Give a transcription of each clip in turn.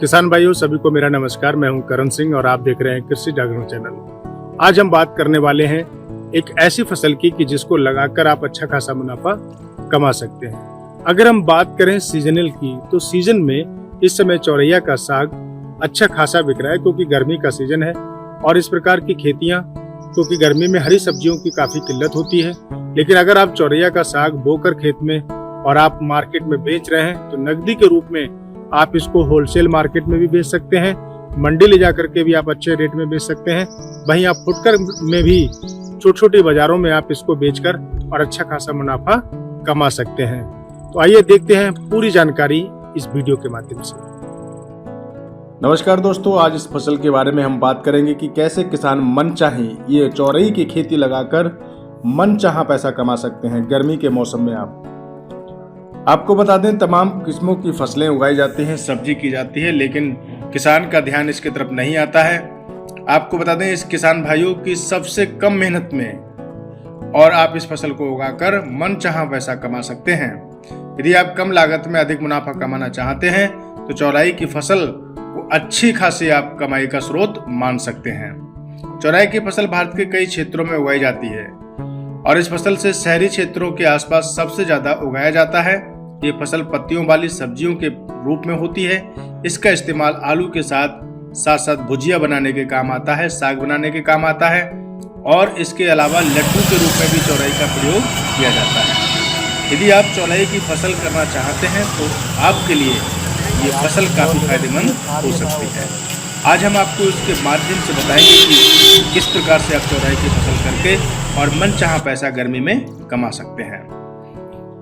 किसान भाइयों सभी को मेरा नमस्कार। मैं हूं करण सिंह और आप देख रहे हैं कृषि जागरण चैनल। आज हम बात करने वाले हैं एक ऐसी फसल की कि जिसको लगाकर आप अच्छा खासा मुनाफा कमा सकते हैं। अगर हम बात करें सीजनल की तो सीजन में इस समय चौरैया का साग अच्छा खासा बिक रहा है क्योंकि गर्मी का सीजन है और इस प्रकार की खेतियां क्योंकि गर्मी में हरी सब्जियों की काफी किल्लत होती है। लेकिन अगर आप चौरैया का साग बोकर खेत में और आप मार्केट में बेच रहे हैं तो नकदी के रूप में आप इसको होलसेल मार्केट में भी बेच सकते हैं, मंडी ले जाकर के भी आप अच्छे रेट में बेच सकते हैं। वहीं आप फुटकर में भी छोटी छोटी बाजारों में आप इसको बेचकर और अच्छा खासा मुनाफा कमा सकते हैं। तो आइए देखते हैं पूरी जानकारी इस वीडियो के माध्यम से। नमस्कार दोस्तों, आज इस फसल के बारे में हम बात करेंगे कि कैसे किसान मनचाही ये चौरई की खेती लगाकर मनचाहा पैसा कमा सकते हैं गर्मी के मौसम में। आपको बता दें तमाम किस्मों की फसलें उगाई जाती हैं, सब्जी की जाती है, लेकिन किसान का ध्यान इसकी तरफ नहीं आता है। आपको बता दें इस किसान भाइयों की सबसे कम मेहनत में और आप इस फसल को उगाकर मनचाहा पैसा कमा सकते हैं। यदि आप कम लागत में अधिक मुनाफा कमाना चाहते हैं तो चौलाई की फसल को अच्छी खासी आप कमाई का स्रोत मान सकते हैं। चौलाई की फसल भारत के कई क्षेत्रों में उगाई जाती है और इस फसल से शहरी क्षेत्रों के आसपास सबसे ज्यादा उगाया जाता है। ये फसल पत्तियों वाली सब्जियों के रूप में होती है। इसका इस्तेमाल आलू के साथ साथ भुजिया बनाने के काम आता है, साग बनाने के काम आता है और इसके अलावा लड्डू के रूप में भी चौलाई का प्रयोग किया जाता है। यदि आप चौलाई की फसल करना चाहते हैं तो आपके लिए ये फसल काफी फायदेमंद हो सकती है। आज हम आपको इसके माध्यम से बताएंगे कि किस प्रकार से आप चौलाई की फसल करके और मनचाहा पैसा गर्मी में कमा सकते हैं।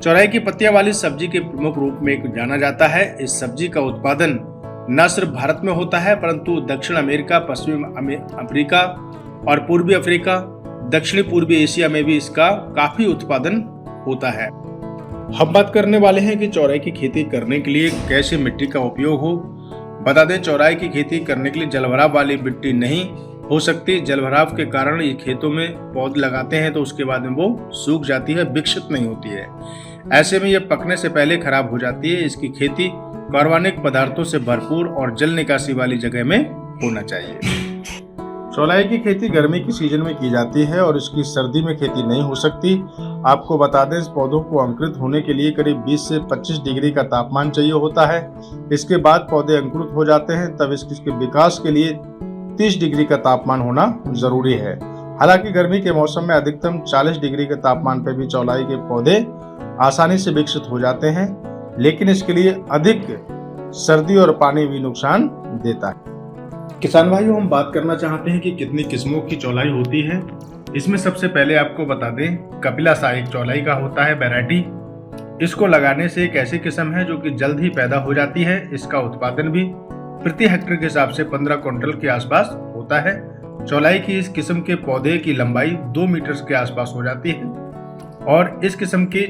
चौलाई की पत्तियां वाली सब्जी के प्रमुख रूप में जाना जाता है। इस सब्जी का उत्पादन न सिर्फ भारत में होता है परंतु दक्षिण अमेरिका, पश्चिमी अफ्रीका और पूर्वी अफ्रीका, दक्षिणी पूर्वी एशिया में भी इसका काफी उत्पादन होता है। हम बात करने वाले हैं कि चौलाई की खेती करने के लिए कैसे मिट्टी का उपयोग हो। बता दें चौलाई की खेती करने के लिए जलभराव वाली मिट्टी नहीं हो सकती। जलभराव के कारण ये खेतों में पौधे लगाते हैं तो उसके बाद में वो सूख जाती है, विकसित नहीं होती है। ऐसे में ये पकने से पहले खराब हो जाती है। इसकी खेती कार्बनिक पदार्थों से भरपूर और जल निकासी वाली जगह में होना चाहिए। चौलाई की खेती गर्मी की सीजन में की जाती है और इसकी सर्दी में खेती नहीं हो सकती। आपको बता दें इस पौधों को अंकुरित होने के लिए करीब 20 से 25 डिग्री का तापमान चाहिए होता है। इसके बाद पौधे अंकुरित हो जाते हैं, तब इसके विकास के लिए 30 डिग्री का तापमान होना जरूरी है। हालांकि गर्मी के मौसम में अधिकतम 40 डिग्री के तापमान पर भी चौलाई के पौधे आसानी से विकसित हो जाते हैं, लेकिन इसके लिए अधिक सर्दी और पानी भी नुकसान देता है। किसान भाइयों, हम बात करना चाहते हैं कि कितनी किस्मों की चौलाई होती है। इसमें सबसे पहले आपको बता दें कपिला सा एक चौलाई का होता है वैरायटी। इसको लगाने से एक ऐसी किस्म है जो कि जल्द ही पैदा हो जाती है। इसका उत्पादन भी प्रति हेक्टेयर के हिसाब से 15 क्विंटल के आसपास होता है। चौलाई की इस किस्म के पौधे की लंबाई 2 मीटर के आसपास हो जाती है और इस किस्म की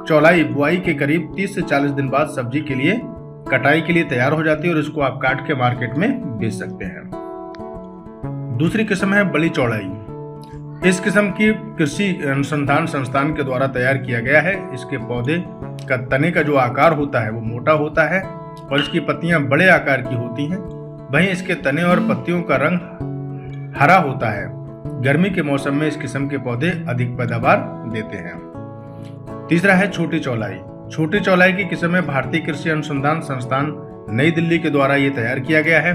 चौलाई बुआई के करीब 30 से 40 दिन बाद सब्जी के लिए कटाई के लिए तैयार हो जाती है और इसको आप काट के मार्केट में बेच सकते हैं। दूसरी किस्म है बड़ी चौलाई। इस किस्म की कृषि अनुसंधान संस्थान के द्वारा तैयार किया गया है। इसके पौधे का तने का जो आकार होता है वो मोटा होता है और इसकी पत्तियां बड़े आकार की होती हैं। वहीं इसके तने और पत्तियों का रंग हरा होता है। गर्मी के मौसम में इस किस्म के पौधे अधिक पैदावार देते हैं। तीसरा है छोटी चौलाई। छोटी चौलाई की किस्म है भारतीय कृषि अनुसंधान संस्थान नई दिल्ली के द्वारा ये तैयार किया गया है।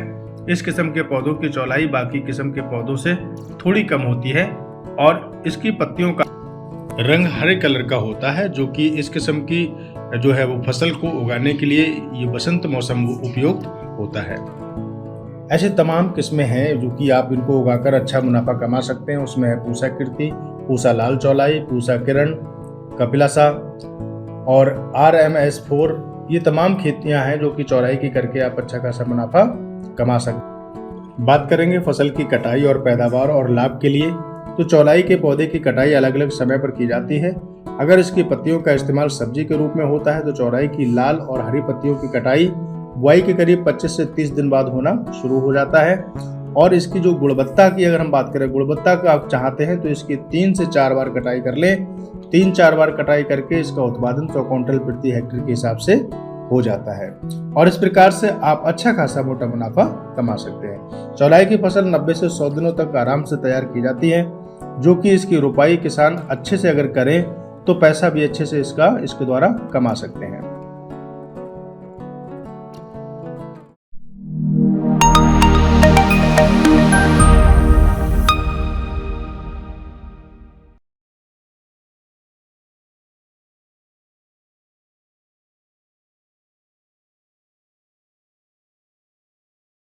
इस किस्म के पौधों की चौलाई बाकी किस्म के पौधों से थोड़ी कम होती है और इसकी पत्तियों का रंग हरे कलर का होता है, जो कि इस किस्म की जो है वो फसल को उगाने के लिए ये बसंत मौसम उपयुक्त होता है। ऐसे तमाम किस्में हैं जो कि आप इनको उगाकर अच्छा मुनाफा कमा सकते हैं। उसमें है पूसा कीर्ति, पूसा लाल चौलाई, पूसा किरण, कपिलासा और RMS4। ये तमाम खेतियां हैं जो कि चौराई की करके आप अच्छा खासा मुनाफा कमा सकते। बात करेंगे फसल की कटाई और पैदावार और लाभ के लिए तो चौलाई के पौधे की कटाई अलग अलग समय पर की जाती है। अगर इसकी पत्तियों का इस्तेमाल सब्जी के रूप में होता है तो चौराई की लाल और हरी पत्तियों की कटाई बुआई के करीब 25 से 30 दिन बाद होना शुरू हो जाता है। और इसकी जो गुणवत्ता की अगर हम बात करें, गुणवत्ता का आप चाहते हैं तो इसकी 3 से 4 बार कटाई कर लें। 3-4 बार कटाई करके इसका उत्पादन 100 क्विंटल प्रति हेक्टेयर के हिसाब से हो जाता है और इस प्रकार से आप अच्छा खासा मोटा मुनाफा कमा सकते हैं। चौलाई की फसल 90 से 100 दिनों तक आराम से तैयार की जाती है, जो कि इसकी रुपाई किसान अच्छे से अगर करें तो पैसा भी अच्छे से इसके द्वारा कमा सकते हैं।